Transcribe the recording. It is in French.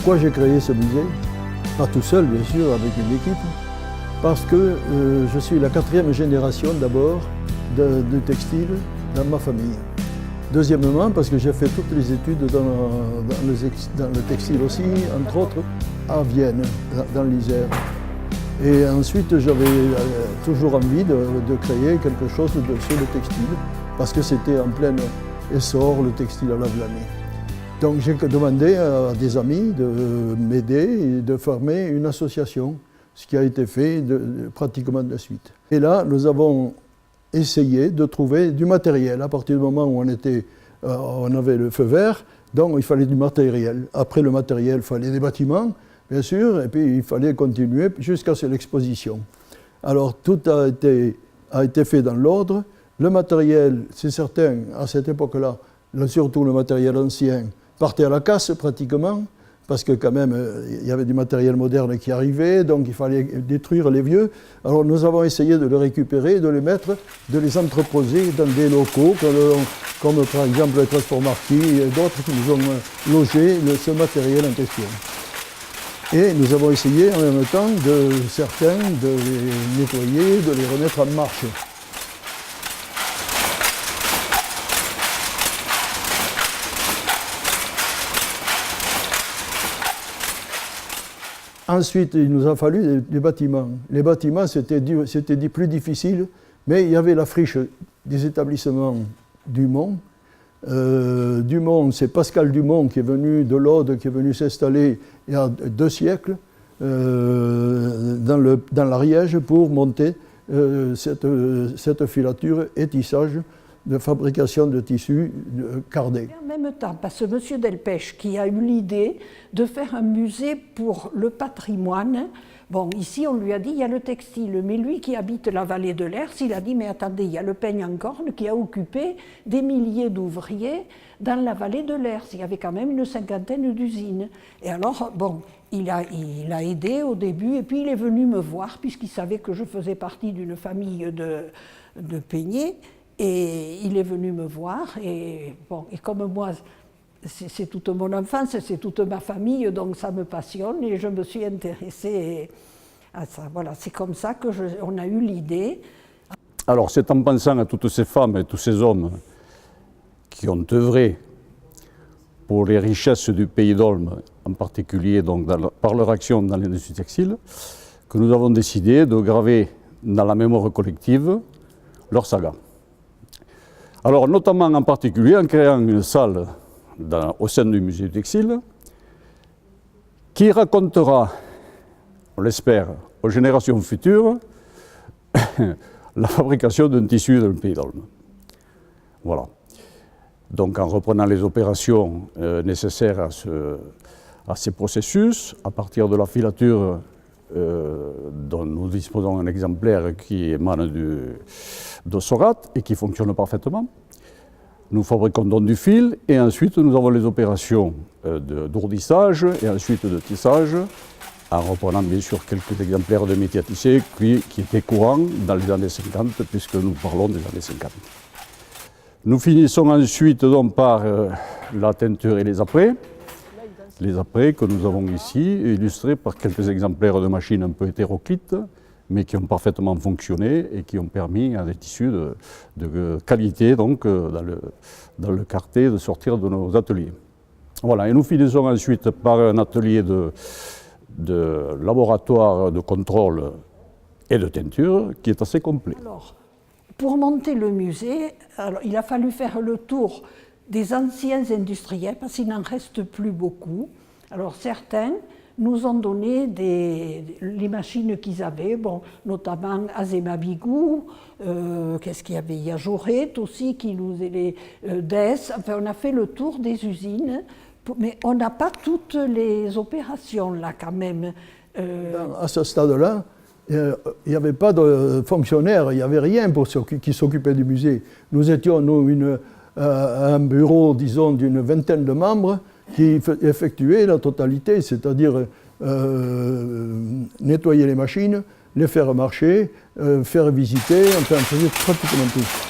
Pourquoi j'ai créé ce musée? Pas tout seul, bien sûr, avec une équipe. Parce que je suis la 4e génération d'abord de textile dans ma famille. Deuxièmement, parce que j'ai fait toutes les études dans le textile aussi, entre autres à Vienne, dans l'Isère. Et ensuite, j'avais toujours envie de créer quelque chose sur le textile, parce que c'était en plein essor, le textile à la Vlamée. Donc j'ai demandé à des amis de m'aider et de former une association, ce qui a été fait pratiquement de suite. Et là, nous avons essayé de trouver du matériel. À partir du moment où on avait le feu vert, donc il fallait du matériel. Après le matériel, il fallait des bâtiments, bien sûr, et puis il fallait continuer jusqu'à l'exposition. Alors tout a été fait dans l'ordre. Le matériel, c'est certain, à cette époque-là, surtout le matériel ancien, partait à la casse pratiquement, parce que quand même, il y avait du matériel moderne qui arrivait, donc il fallait détruire les vieux. Alors nous avons essayé de le récupérer, de les mettre, de les entreposer dans des locaux, comme par exemple le Transport Marquis et d'autres qui nous ont logé ce matériel en question. Et nous avons essayé en même temps de les nettoyer, de les remettre en marche. Ensuite, il nous a fallu des bâtiments. Les bâtiments, c'était plus difficile, mais il y avait la friche des établissements Dumont. Dumont, c'est Pascal Dumont qui est venu de l'Aude, qui est venu s'installer il y a 2 siècles dans l'Ariège pour monter cette filature et tissage de fabrication de tissus cardés. En même temps, parce que M. Delpech qui a eu l'idée de faire un musée pour le patrimoine, bon, ici on lui a dit il y a le textile, mais lui qui habite la vallée de l'Hers, il a dit mais attendez, il y a le peigne en corne qui a occupé des milliers d'ouvriers dans la vallée de l'Hers. Il y avait quand même une 50aine d'usines. Et alors, bon, il a aidé au début, et puis il est venu me voir, puisqu'il savait que je faisais partie d'une famille de peigners. Et il est venu me voir, et comme moi, c'est toute mon enfance, c'est toute ma famille, donc ça me passionne, et je me suis intéressée à ça. Voilà, c'est comme ça qu'on a eu l'idée. Alors c'est en pensant à toutes ces femmes et tous ces hommes qui ont œuvré pour les richesses du pays d'Olme, en particulier donc par leur action dans l'industrie textile, que nous avons décidé de graver dans la mémoire collective leur saga. Alors, notamment en particulier en créant une salle au sein du musée du textile qui racontera, on l'espère, aux générations futures, la fabrication d'un tissu dans le pays d'Olme. Voilà. Donc, en reprenant les opérations nécessaires à ces processus, à partir de la filature dont nous disposons d'un exemplaire qui émane de Sorat et qui fonctionne parfaitement. Nous fabriquons donc du fil et ensuite nous avons les opérations d'ourdissage et ensuite de tissage, en reprenant bien sûr quelques exemplaires de métier à tisser qui étaient courants dans les années 50, puisque nous parlons des années 50. Nous finissons ensuite donc par la teinture et les apprêts. Les apprêts que nous avons ici, illustrés par quelques exemplaires de machines un peu hétéroclites, mais qui ont parfaitement fonctionné et qui ont permis à des tissus de qualité, donc dans le quartier, de sortir de nos ateliers. Voilà, et nous finissons ensuite par un atelier de laboratoire de contrôle et de teinture qui est assez complet. Alors, pour monter le musée, il a fallu faire le tour des anciens industriels, parce qu'il n'en reste plus beaucoup. Alors certains nous ont donné les machines qu'ils avaient, bon, notamment Azema Bigou, qu'est-ce qu'il y avait? Il y a Joret aussi, qui nous les DES, enfin on a fait le tour des usines, mais on n'a pas toutes les opérations là quand même. À ce stade-là, il n'y avait pas de fonctionnaires, il n'y avait rien qui s'occupait du musée. Nous étions, nous, un bureau, disons, d'une vingtaine de membres qui effectuait la totalité, c'est-à-dire nettoyer les machines, les faire marcher, faire visiter, enfin on faisait pratiquement tout.